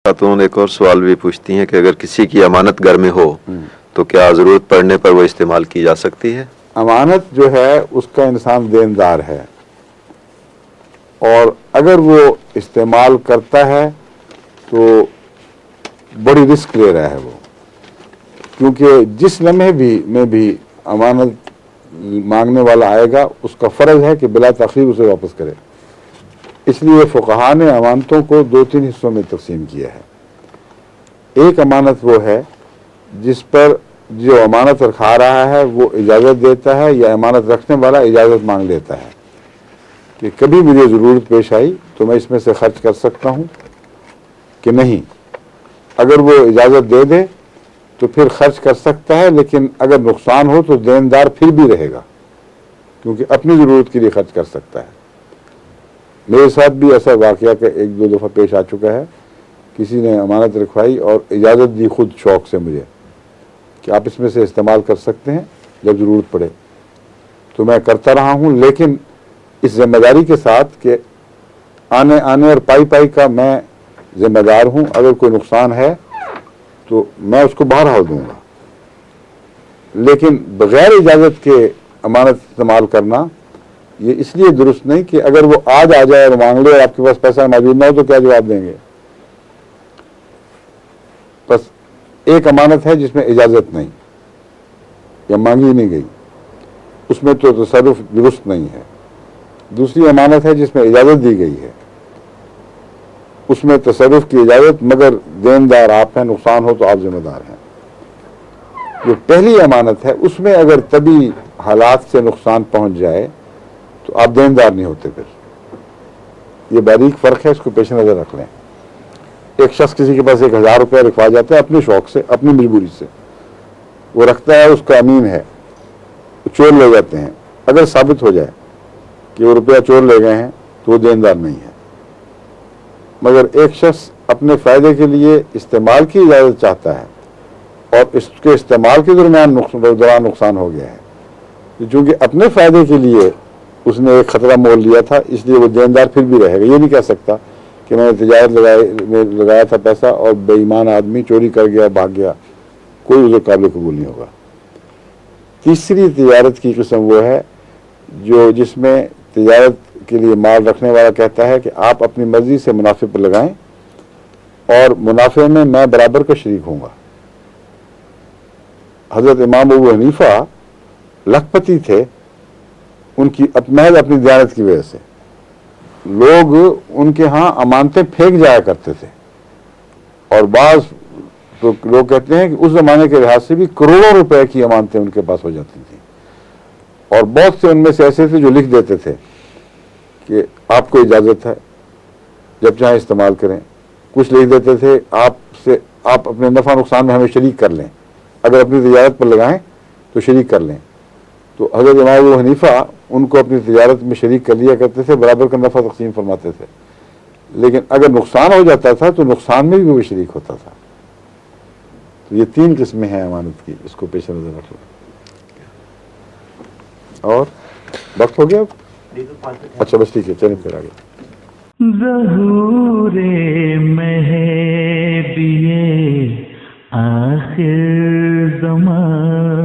खातून एक और सवाल भी पूछती हैं कि अगर किसी की अमानत घर में हो तो क्या ज़रूरत पड़ने पर वो इस्तेमाल की जा सकती है? अमानत जो है उसका इंसान देनदार है और अगर वो इस्तेमाल करता है तो बड़ी रिस्क ले रहा है वो, क्योंकि जिस लम्हे में भी अमानत मांगने वाला आएगा उसका फ़र्ज है कि बिला तख़ीर उसे वापस करे। इसलिए फ़ुक़हा ने अमानतों को 2-3 हिस्सों में तकसीम किया है। एक अमानत वो है जिस पर जो अमानत रखा रहा है वो इजाज़त देता है या अमानत रखने वाला इजाज़त मांग लेता है कि कभी मुझे ज़रूरत पेश आई तो मैं इसमें से खर्च कर सकता हूँ कि नहीं। अगर वो इजाज़त दे दे तो फिर खर्च कर सकता है, लेकिन अगर नुकसान हो तो देनदार फिर भी रहेगा, क्योंकि अपनी ज़रूरत के लिए खर्च कर सकता है। मेरे साथ भी ऐसा वाक़या का 1-2 दफ़ा पेश आ चुका है। किसी ने अमानत रखवाई और इजाज़त दी खुद शौक़ से मुझे कि आप इसमें से इस्तेमाल कर सकते हैं जब ज़रूरत पड़े, तो मैं करता रहा हूँ, लेकिन इस ज़िम्मेदारी के साथ कि आने और पाई का मैं ज़िम्मेदार हूँ। अगर कोई नुकसान है तो मैं उसको बहरहाल दूँगा, लेकिन बग़ैर इजाज़त के अमानत इस्तेमाल करना ये इसलिए दुरुस्त नहीं कि अगर वो आज आ जाए और मांग ले और आपके पास पैसा मौजूद ना हो तो क्या जवाब देंगे। बस एक अमानत है जिसमें इजाज़त नहीं या मांगी नहीं गई, उसमें तो तसर्रुफ दुरुस्त नहीं है। दूसरी अमानत है जिसमें इजाज़त दी गई है, उसमें तसर्रुफ की इजाज़त, मगर देनदार आप हैं, नुकसान हो तो आप जिम्मेदार हैं। जो पहली अमानत है उसमें अगर तभी हालात से नुकसान पहुंच जाए तो आप देनदार नहीं होते। फिर ये बारीक फ़र्क है, इसको पेश नज़र रख लें। एक शख्स किसी के पास 1000 रुपया रखवा जाता है अपने शौक़ से, अपनी मजबूरी से, वो रखता है, उसका अमीन है, चोर ले जाते हैं। अगर साबित हो जाए कि वो रुपया चोर ले गए हैं तो वो देनदार नहीं है। मगर एक शख्स अपने फ़ायदे के लिए इस्तेमाल की इजाज़त चाहता है और इसके इस्तेमाल के दौरान नुकसान हो गया है, तो चूँकि अपने फ़ायदे के लिए उसने एक ख़तरा मोल लिया था, इसलिए वो देनदार फिर भी रहेगा। ये नहीं कह सकता कि मैंने तिजारत में लगाया था पैसा और बेईमान आदमी चोरी कर गया, भाग गया, कोई उसे काबिल कबूल नहीं होगा। तीसरी तिजारत की किस्म वो है जिसमें तिजारत के लिए माल रखने वाला कहता है कि आप अपनी मर्जी से मुनाफे पर लगाएं और मुनाफे में मैं बराबर का शरीक हूँगा। हज़रत इमाम अबू हनीफा लखपति थे, उनकी महज अपनी दयानत की वजह से लोग उनके यहाँ अमानतें फेंक जाया करते थे, और बाज़ तो लोग कहते हैं कि उस ज़माने के लिहाज से भी करोड़ों रुपए की अमानतें उनके पास हो जाती थी, और बहुत से उनमें से ऐसे थे जो लिख देते थे कि आपको इजाज़त है, जब चाहें इस्तेमाल करें। कुछ लिख देते थे आप अपने नफ़ा नुकसान में हमें शरीक कर लें, अगर अपनी तिजारत पर लगाएं तो शरीक कर लें। तो हज़रत इमाम अबू हनीफा उनको अपनी तिजारत में शरीक कर लिया करते थे, बराबर का नफ़ा तक़सीम फरमाते थे, लेकिन अगर नुकसान हो जाता था तो नुकसान में भी वो शरीक होता था। तो ये 3 किस्में हैं अमानत की, इसको पेश नज़र रख लो। और वक्त हो गया? अच्छा बस ठीक है, चलें फिर आगे। ज़हूरे महबिये आखिर ज़मान